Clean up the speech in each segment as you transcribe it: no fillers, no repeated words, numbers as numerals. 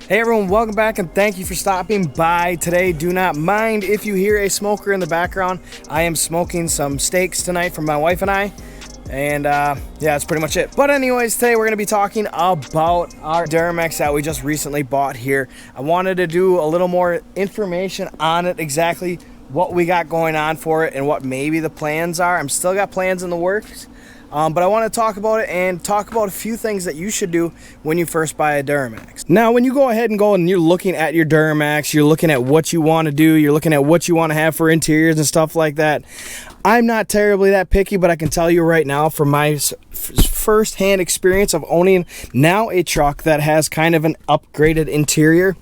Hey everyone, welcome back and thank you for stopping by today. Do not mind if you hear a smoker in the background. I am smoking some steaks tonight for my wife and I. And yeah, that's pretty much it. But anyways, today we're going to be talking about our Duramax that we just recently bought here. I wanted to do a little more information on it, exactly what we got going on for it and what maybe the plans are. I'm still got plans in the works. But I want to talk about it and talk about a few things that you should do when you first buy a Duramax. Now, when you go ahead and you're looking at your Duramax, you're looking at what you want to do, you're looking at what you want to have for interiors and stuff like that. I'm not terribly that picky, but I can tell you right now from my first-hand experience of owning now a truck that has kind of an upgraded interior.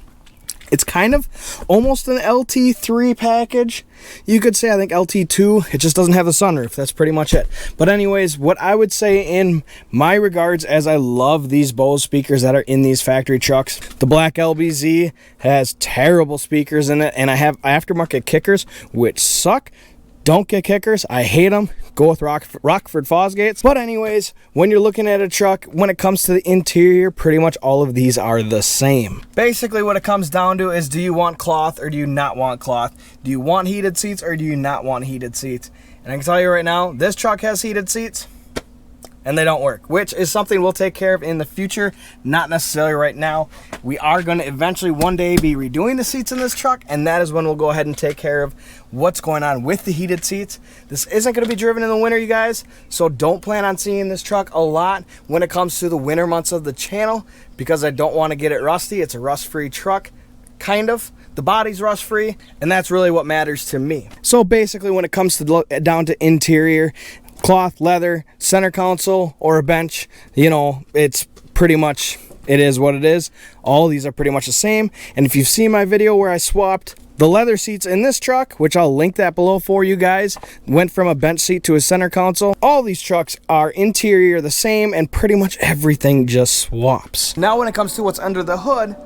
It's kind of almost an LT3 package. You could say, I think LT2. It just doesn't have the sunroof. That's pretty much it. But anyways, what I would say in my regards, as I love these Bose speakers that are in these factory trucks, the black LBZ has terrible speakers in it, and I have aftermarket kickers, which suck. Don't get kickers. I hate them. Go with Rockford Fosgates. But anyways, when you're looking at a truck, when it comes to the interior, pretty much all of these are the same. Basically, what it comes down to is, do you want cloth or do you not want cloth? Do you want heated seats or do you not want heated seats? And I can tell you right now, this truck has heated seats and they don't work, which is something we'll take care of in the future, not necessarily right now. We are going to eventually one day be redoing the seats in this truck, and that is when we'll go ahead and take care of what's going on with the heated seats. This isn't going to be driven in the winter, you guys, so don't plan on seeing this truck a lot when it comes to the winter months of the channel, because I don't want to get it rusty. It's a rust-free truck, kind of. The body's rust-free, and that's really what matters to me. So basically, when it comes to down to interior, cloth, leather, center console, or a bench, you know, it's pretty much, it is what it is. All these are pretty much the same. And if you've seen my video where I swapped the leather seats in this truck, which I'll link that below for you guys, went from a bench seat to a center console, all these trucks are interior the same, and pretty much everything just swaps. Now when it comes to what's under the hood,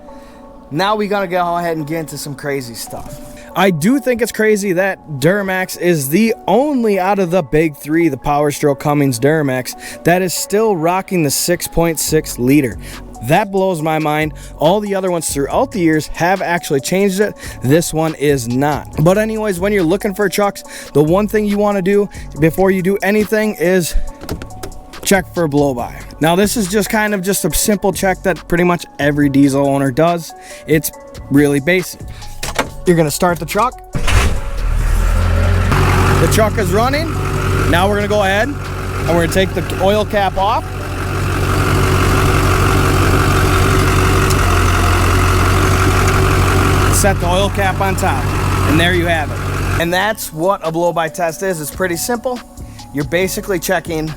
now we gotta go ahead and get into some crazy stuff. I do think it's crazy that Duramax is the only out of the big three, the Power Stroke Cummins Duramax, that is still rocking the 6.6 liter. That blows my mind. All the other ones throughout the years have actually changed it. This one is not. But anyways, when you're looking for trucks, the one thing you want to do before you do anything is check for blow-by. Now this is just kind of just a simple check that pretty much every diesel owner does. It's really basic. You're gonna start the truck. The truck is running. Now we're gonna go ahead and we're gonna take the oil cap off. Set the oil cap on top, and there you have it. And that's what a blow-by test is. It's pretty simple. You're basically checking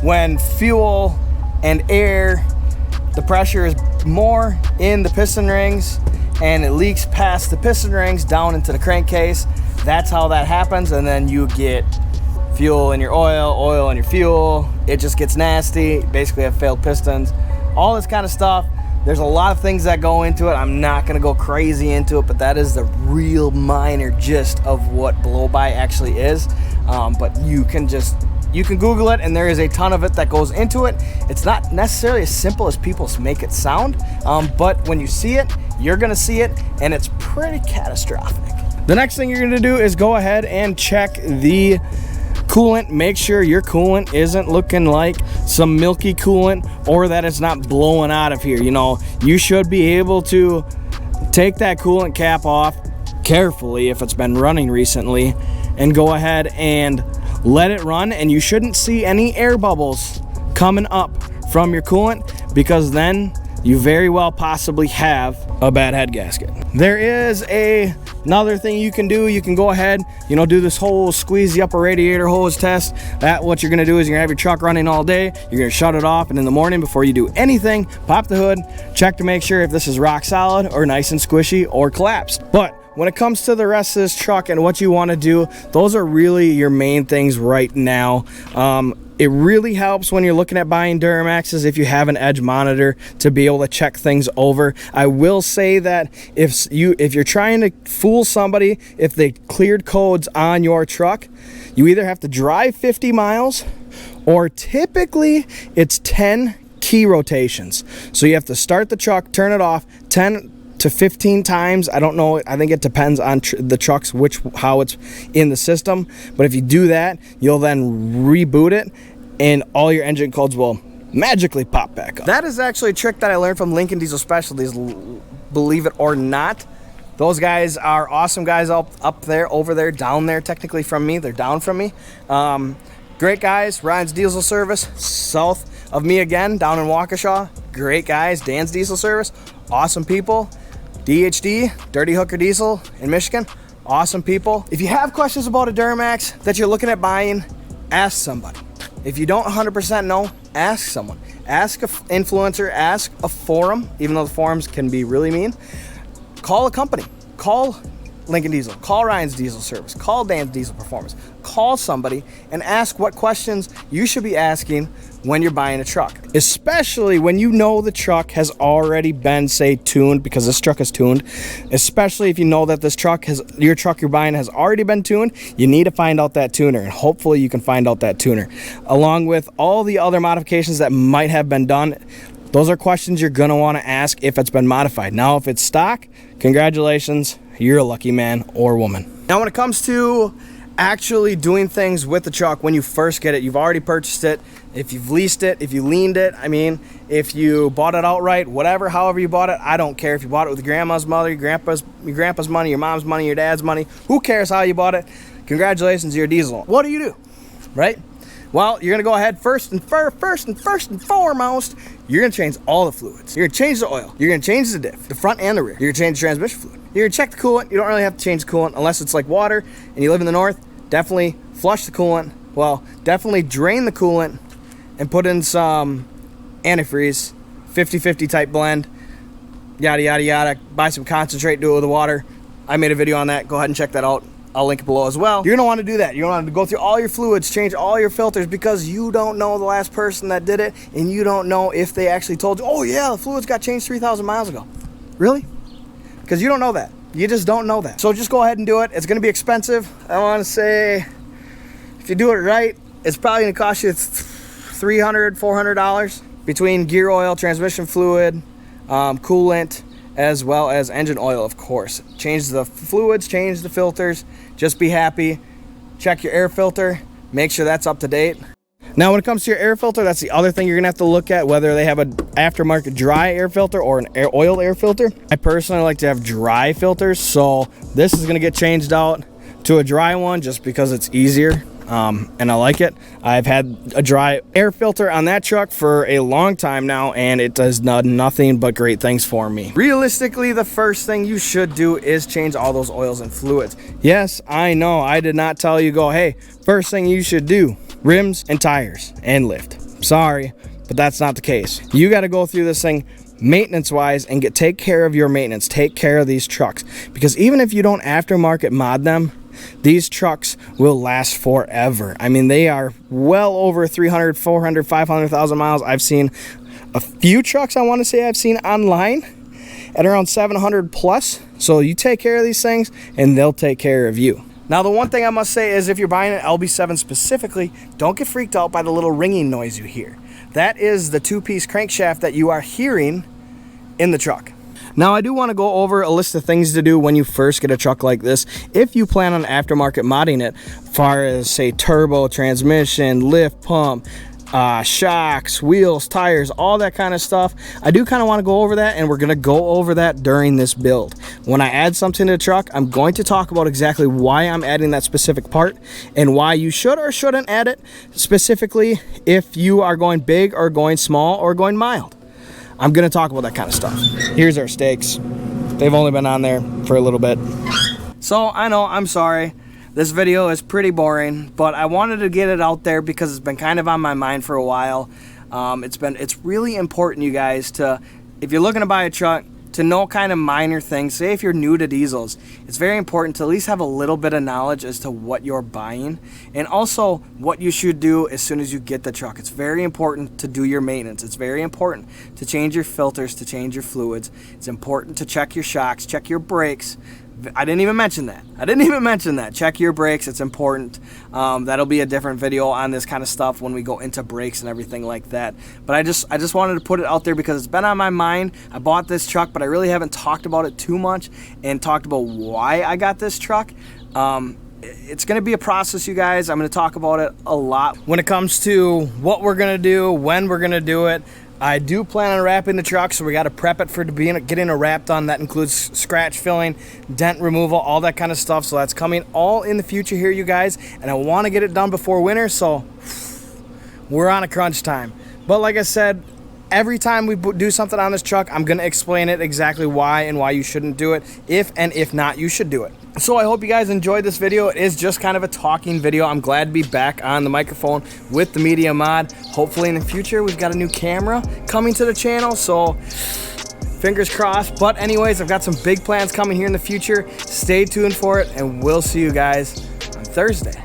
when fuel and air, the pressure is more in the piston rings and it leaks past the piston rings down into the crankcase. That's how that happens, and then you get fuel in your oil, oil in your fuel. It just gets nasty. Basically have failed pistons, all this kind of stuff. There's a lot of things that go into it. I'm not gonna go crazy into it, but that is the real minor gist of what blow-by actually is. But you can Google it, and there is a ton of it that goes into it. It's not necessarily as simple as people make it sound, but when you see it, you're gonna see it, and it's pretty catastrophic. The next thing you're gonna do is go ahead and check the coolant. Make sure your coolant isn't looking like some milky coolant, or that it's not blowing out of here. You know, you should be able to take that coolant cap off carefully if it's been running recently, and go ahead and let it run, and you shouldn't see any air bubbles coming up from your coolant, because then you very well possibly have a bad head gasket. There is another thing you can do. You can go ahead, you know, do this whole squeeze the upper radiator hose test. That what you're gonna do is you're gonna have your truck running all day. You're gonna shut it off, and in the morning before you do anything, pop the hood, check to make sure if this is rock solid or nice and squishy or collapsed. But when it comes to the rest of this truck and what you want to do, those are really your main things right now. It really helps when you're looking at buying Duramaxes if you have an edge monitor to be able to check things over. I will say that if you're trying to fool somebody, if they cleared codes on your truck, you either have to drive 50 miles or typically it's 10 key rotations. So you have to start the truck, turn it off 10 to 15 times. I don't know. I think it depends on the trucks, how it's in the system. But if you do that, you'll then reboot it and all your engine codes will magically pop back up. That is actually a trick that I learned from Lincoln Diesel Specialties, believe it or not. Those guys are awesome guys up there, over there, down there, technically from me. They're down from me. Great guys. Ryan's Diesel Service, south of me again, down in Waukesha. Great guys. Dan's Diesel Service, awesome people. DHD, Dirty Hooker Diesel in Michigan, awesome people. If you have questions about a Duramax that you're looking at buying, ask somebody. If you don't 100% know, ask someone. Ask an influencer, ask a forum, even though the forums can be really mean. Call a company. Call Lincoln Diesel. Call Ryan's Diesel Service. Call Dan's Diesel Performance. Call somebody and ask what questions you should be asking when you're buying a truck. Especially when you know the truck has already been, say, tuned, because this truck is tuned. Especially if you know that your truck you're buying has already been tuned, you need to find out that tuner, and hopefully you can find out that tuner. Along with all the other modifications that might have been done, those are questions you're gonna wanna ask if it's been modified. Now, if it's stock, congratulations, you're a lucky man or woman. Now, when it comes to actually doing things with the truck when you first get it, you've already purchased it, if you've leased it, if you leaned it, I mean, if you bought it outright, whatever, however you bought it, I don't care. If you bought it with your grandma's money, your grandpa's money, your mom's money, your dad's money, who cares how you bought it? Congratulations, you're a diesel. What do? Right? Well, you're gonna go ahead first and foremost, you're gonna change all the fluids. You're gonna change the oil. You're gonna change the diff, the front and the rear. You're gonna change the transmission fluid. You're gonna check the coolant. You don't really have to change the coolant unless it's like water and you live in the north. Definitely flush the coolant. Well, definitely drain the coolant and put in some antifreeze, 50-50 type blend, yada, yada, yada. Buy some concentrate, do it with the water. I made a video on that. Go ahead and check that out. I'll link it below as well. You're gonna wanna do that. You're gonna want to go through all your fluids, change all your filters, because you don't know the last person that did it, and you don't know if they actually told you, oh yeah, the fluids got changed 3,000 miles ago. Really? Because you don't know that. You just don't know that. So just go ahead and do it. It's gonna be expensive. I wanna say, if you do it right, it's probably gonna cost you $300, $400 between gear oil, transmission fluid, coolant, as well as engine oil, of course. Change the fluids, change the filters, just be happy. Check your air filter, make sure that's up to date. Now, when it comes to your air filter, that's the other thing you're gonna have to look at, whether they have an aftermarket dry air filter or an oil air filter. I personally like to have dry filters, so this is gonna get changed out to a dry one just because it's easier. And I like it. I've had a dry air filter on that truck for a long time now, and it does nothing but great things for me. Realistically, the first thing you should do is change all those oils and fluids. Yes, I know, I did not tell you hey, first thing you should do, rims and tires and lift. Sorry, but that's not the case. You got to go through this thing maintenance wise and take care of your maintenance. Take care of these trucks, because even if you don't aftermarket mod them, these trucks will last forever. I mean, they are well over 300, 400, 500,000 miles. I've seen a few trucks I want to say I've seen online at around 700 plus. So you take care of these things and they'll take care of you. Now, the one thing I must say is if you're buying an LB7 specifically, don't get freaked out by the little ringing noise you hear. That is the two-piece crankshaft that you are hearing in the truck. Now, I do want to go over a list of things to do when you first get a truck like this. If you plan on aftermarket modding it, as far as, say, turbo, transmission, lift, pump, shocks, wheels, tires, all that kind of stuff, I do kind of want to go over that, and we're going to go over that during this build. When I add something to the truck, I'm going to talk about exactly why I'm adding that specific part and why you should or shouldn't add it, specifically if you are going big or going small or going mild. I'm gonna talk about that kind of stuff. Here's our stakes. They've only been on there for a little bit. So I know, I'm sorry. This video is pretty boring, but I wanted to get it out there because it's been kind of on my mind for a while. It's really important, you guys, to, if you're looking to buy a truck, to know kind of minor things. Say if you're new to diesels, it's very important to at least have a little bit of knowledge as to what you're buying, and also what you should do as soon as you get the truck. It's very important to do your maintenance. It's very important to change your filters, to change your fluids. It's important to check your shocks, check your brakes. I didn't even mention that. Check your brakes, it's important. That'll be a different video on this kind of stuff when we go into brakes and everything like that. But I just wanted to put it out there because it's been on my mind. I bought this truck, but I really haven't talked about it too much and talked about why I got this truck. It's going to be a process, you guys. I'm going to talk about it a lot when it comes to what we're going to do, when we're going to do it. I do plan on wrapping the truck, so we got to prep it for getting a wrap done. That includes scratch filling, dent removal, all that kind of stuff. So that's coming all in the future here, you guys. And I want to get it done before winter, so we're on a crunch time. But like I said, every time we do something on this truck, I'm going to explain it exactly why and why you shouldn't do it. If not, you should do it. So I hope you guys enjoyed this video. It is just kind of a talking video. I'm glad to be back on the microphone with the Media Mod. Hopefully in the future, we've got a new camera coming to the channel, so fingers crossed. But anyways, I've got some big plans coming here in the future. Stay tuned for it, and we'll see you guys on Thursday.